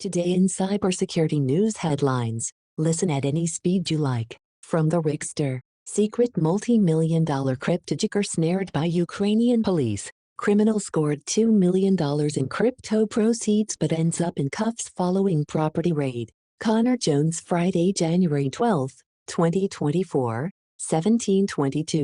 Today in cybersecurity news headlines, listen at any speed you like. From the Richter, secret multi-million-dollar cryptojacker snared by Ukrainian police. Criminal scored $2 million in crypto proceeds but ends up in cuffs following property raid. Connor Jones, Friday, January 12, 2024, 17:22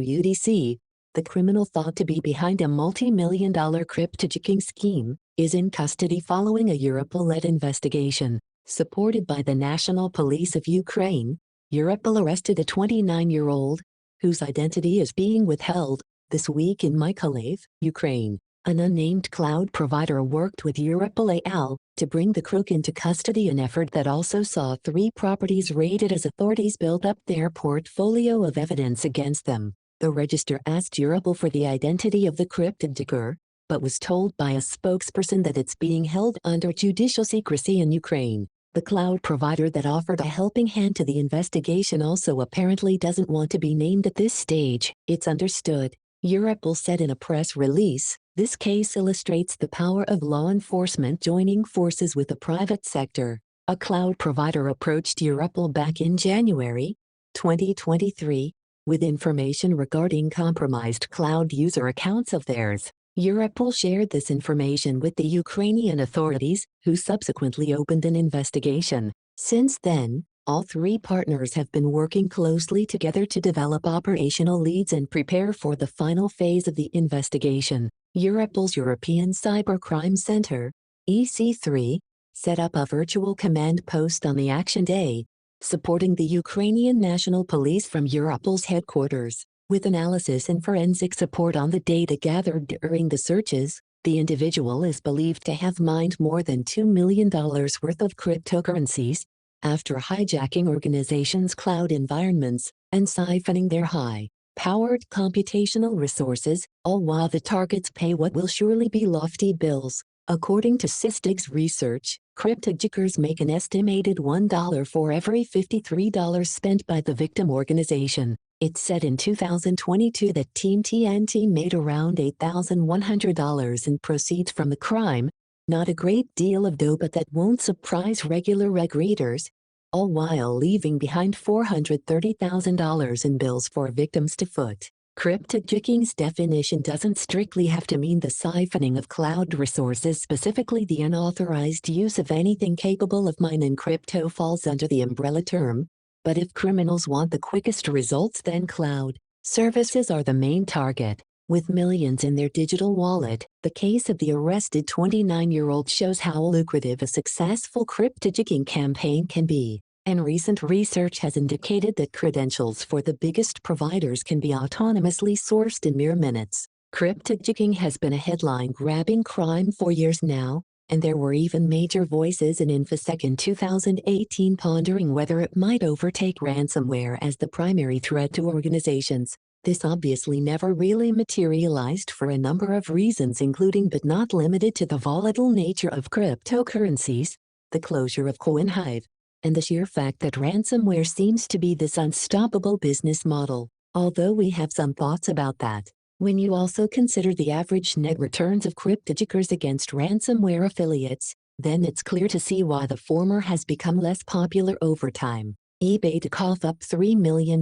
UTC. The criminal thought to be behind a multi-million-dollar cryptojacking scheme is in custody following a Europol-led investigation. Supported by the National Police of Ukraine, Europol arrested a 29-year-old, whose identity is being withheld, this week in Mykolaiv, Ukraine. An unnamed cloud provider worked with Europol AL to bring the crook into custody, an effort that also saw 3 properties raided as authorities built up their portfolio of evidence against them. The Register asked Europol for the identity of the cryptojacker, but was told by a spokesperson that it's being held under judicial secrecy in Ukraine. The cloud provider that offered a helping hand to the investigation also apparently doesn't want to be named at this stage. It's understood, Europol said in a press release. This case illustrates the power of law enforcement joining forces with the private sector. A cloud provider approached Europol back in January 2023 with information regarding compromised cloud user accounts of theirs. Europol shared this information with the Ukrainian authorities, who subsequently opened an investigation. Since then, all 3 partners have been working closely together to develop operational leads and prepare for the final phase of the investigation. Europol's European Cybercrime Center, EC3, set up a virtual command post on the action day, supporting the Ukrainian National Police from Europol's headquarters. With analysis and forensic support on the data gathered during the searches, the individual is believed to have mined more than $2 million worth of cryptocurrencies, after hijacking organizations' cloud environments and siphoning their high-powered computational resources, all while the targets pay what will surely be lofty bills. According to Sysdig's research, cryptojackers make an estimated $1 for every $53 spent by the victim organization. It said in 2022 that Team TNT made around $8,100 in proceeds from the crime. Not a great deal of dough, but that won't surprise regular reg readers, all while leaving behind $430,000 in bills for victims to foot. Cryptojacking's definition doesn't strictly have to mean the siphoning of cloud resources. Specifically, the unauthorized use of anything capable of mining crypto falls under the umbrella term. But if criminals want the quickest results, then cloud services are the main target. With millions in their digital wallet, the case of the arrested 29-year-old shows how lucrative a successful cryptojacking campaign can be. And recent research has indicated that credentials for the biggest providers can be autonomously sourced in mere minutes. Cryptojacking has been a headline-grabbing crime for years now, and there were even major voices in InfoSec in 2018 pondering whether it might overtake ransomware as the primary threat to organizations. This obviously never really materialized for a number of reasons, including but not limited to the volatile nature of cryptocurrencies, the closure of CoinHive, and the sheer fact that ransomware seems to be this unstoppable business model. Although we have some thoughts about that, when you also consider the average net returns of cryptojackers against ransomware affiliates, then it's clear to see why the former has become less popular over time. eBay to cough up $3 million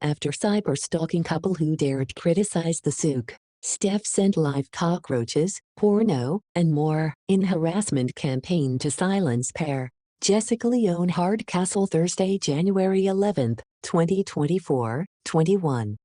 after cyber-stalking couple who dared criticize the souk. Steph sent live cockroaches, porno, and more in harassment campaign to silence pair. Jessica Leone Hardcastle, Thursday, January 11, 2024, 21:55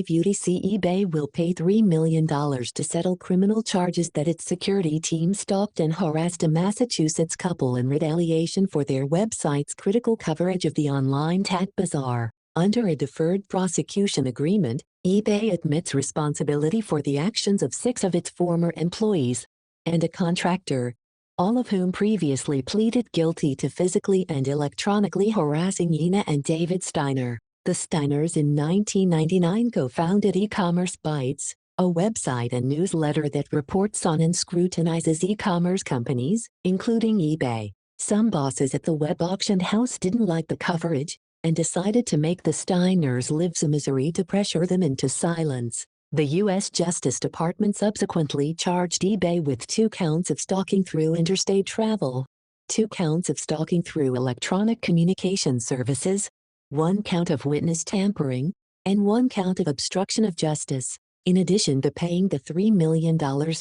UTC. eBay will pay $3 million to settle criminal charges that its security team stalked and harassed a Massachusetts couple in retaliation for their website's critical coverage of the online tech bazaar. Under a deferred prosecution agreement, eBay admits responsibility for the actions of 6 of its former employees and a contractor, all of whom previously pleaded guilty to physically and electronically harassing Ina and David Steiner. The Steiners in 1999 co-founded E-Commerce Bytes, a website and newsletter that reports on and scrutinizes e-commerce companies, including eBay. Some bosses at the web auction house didn't like the coverage and decided to make the Steiners live some misery to pressure them into silence. The U.S. Justice Department subsequently charged eBay with 2 counts of stalking through interstate travel. 2 counts of stalking through electronic communication services, 1 count of witness tampering, and 1 count of obstruction of justice, in addition to paying the $3 million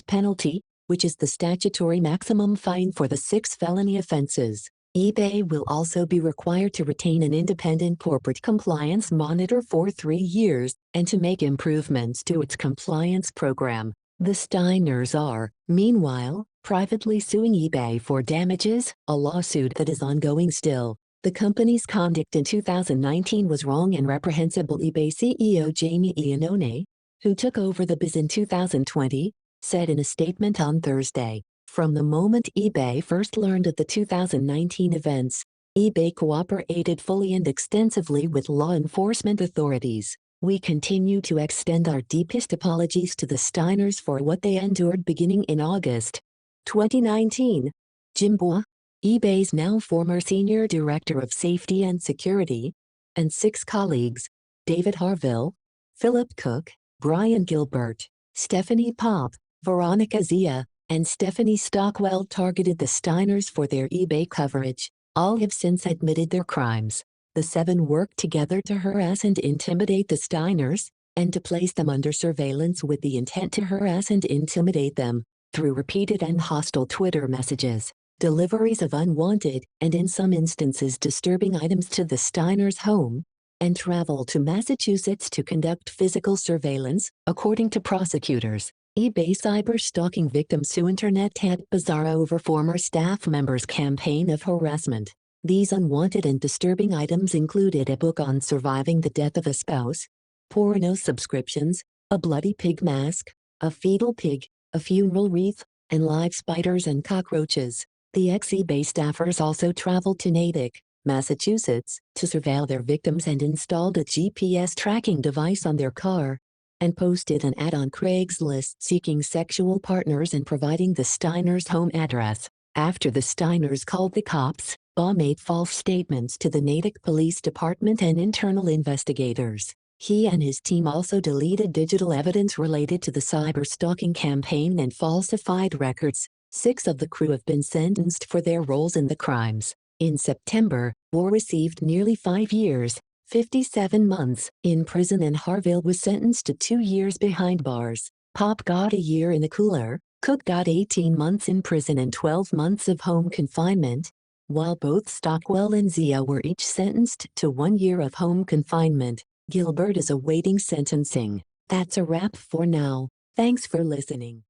penalty, which is the statutory maximum fine for the 6 felony offenses. eBay will also be required to retain an independent corporate compliance monitor for 3 years and to make improvements to its compliance program. The Steiners are, meanwhile, privately suing eBay for damages, a lawsuit that is ongoing still. The company's conduct in 2019 was wrong and reprehensible, eBay CEO Jamie Iannone, who took over the biz in 2020, said in a statement on Thursday. From the moment eBay first learned of the 2019 events, eBay cooperated fully and extensively with law enforcement authorities. We continue to extend our deepest apologies to the Steiners for what they endured beginning in August 2019. Jim Bois, eBay's now former Senior Director of Safety and Security, and 6 colleagues, David Harville, Philip Cook, Brian Gilbert, Stephanie Pop, Veronica Zia, and Stephanie Stockwell targeted the Steiners for their eBay coverage. All have since admitted their crimes. The 7 worked together to harass and intimidate the Steiners, and to place them under surveillance with the intent to harass and intimidate them, through repeated and hostile Twitter messages, deliveries of unwanted, and in some instances disturbing items to the Steiners' home, and travel to Massachusetts to conduct physical surveillance, according to prosecutors. eBay cyber-stalking victims sue Internet Tat Bazaar over former staff members' campaign of harassment. These unwanted and disturbing items included a book on surviving the death of a spouse, porno subscriptions, a bloody pig mask, a fetal pig, a funeral wreath, and live spiders and cockroaches. The ex-eBay staffers also traveled to Natick, Massachusetts, to surveil their victims and installed a GPS tracking device on their car, and posted an ad on Craigslist seeking sexual partners and providing the Steiners' home address. After the Steiners called the cops, Baugh made false statements to the Natick Police Department and internal investigators. He and his team also deleted digital evidence related to the cyber-stalking campaign and falsified records. 6 of the crew have been sentenced for their roles in the crimes. In September, Baugh received nearly 5 years, 57 months, in prison, and Harville was sentenced to 2 years behind bars. Pop got a year in the cooler, Cook got 18 months in prison and 12 months of home confinement, while both Stockwell and Zia were each sentenced to 1 year of home confinement. Gilbert is awaiting sentencing. That's a wrap for now. Thanks for listening.